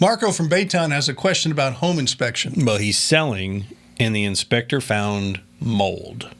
Marco from Baytown has a question about home inspection. Well, he's selling, and the inspector found mold.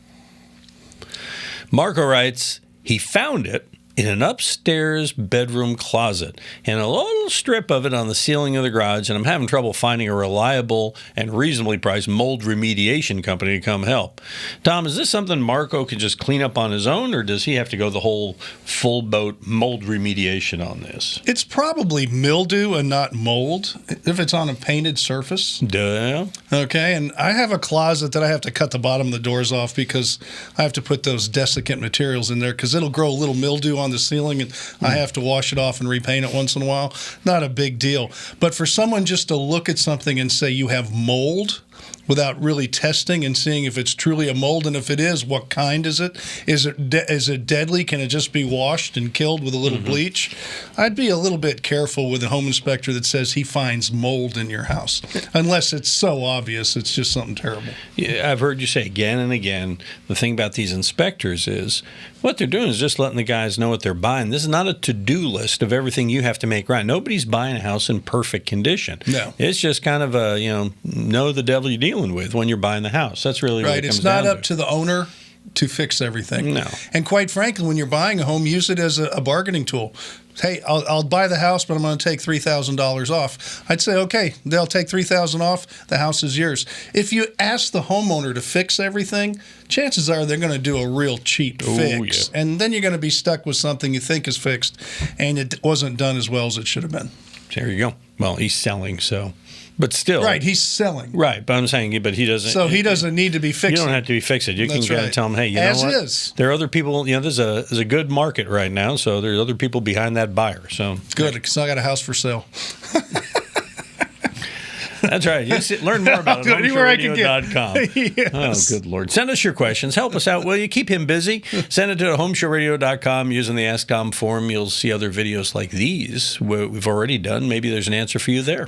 Marco writes, he found it in an upstairs bedroom closet and a little strip of it on the ceiling of the garage, and I'm having trouble finding a reliable and reasonably priced mold remediation company to come help. Tom, is this something Marco could just clean up on his own, or does he have to go the whole full boat mold remediation on this? It's probably mildew and not mold if it's on a painted surface. Duh. Okay, and I have a closet that I have to cut the bottom of the doors off because I have to put those desiccant materials in there because it'll grow a little mildew on the ceiling, and I have to wash it off and repaint it once in a while. Not a big deal. But for someone just to look at something and say you have mold without really testing and seeing if it's truly a mold, and if it is, what kind is it? Is it deadly? Can it just be washed and killed with a little bleach? I'd be a little bit careful with a home inspector that says he finds mold in your house, unless it's so obvious it's just something terrible. Yeah, I've heard you say again and again, the thing about these inspectors is what they're doing is just letting the guys know what they're buying. This is not a to-do list of everything you have to make right. Nobody's buying a house in perfect condition. No. It's just kind of a, know the devil you're dealing with when you're buying the house. That's really what it comes down to. It's not up to the owner to fix everything. No. And quite frankly, when you're buying a home, use it as a bargaining tool. Hey, I'll buy the house, but I'm going to take $3,000 off. I'd say, okay, they'll take $3,000 off. The house is yours. If you ask the homeowner to fix everything, chances are they're going to do a real cheap fix. Yeah. And then you're going to be stuck with something you think is fixed, and it wasn't done as well as it should have been. There you go. Well, he's selling, so... But still. Right, he's selling. Right, but I'm saying, but he doesn't. So he doesn't need to be fixed. You don't have to be fixed. You can go and tell him, hey, you know what? As is. There are other people, there's a good market right now, so there's other people behind that buyer. So good, because I got a house for sale. That's right. You learn more about it on HomeShowRadio.com. Yes. Oh, good Lord. Send us your questions. Help us out, will you? Keep him busy. Send it to HomeShowRadio.com using the Ask Tom form. You'll see other videos like these we've already done. Maybe there's an answer for you there.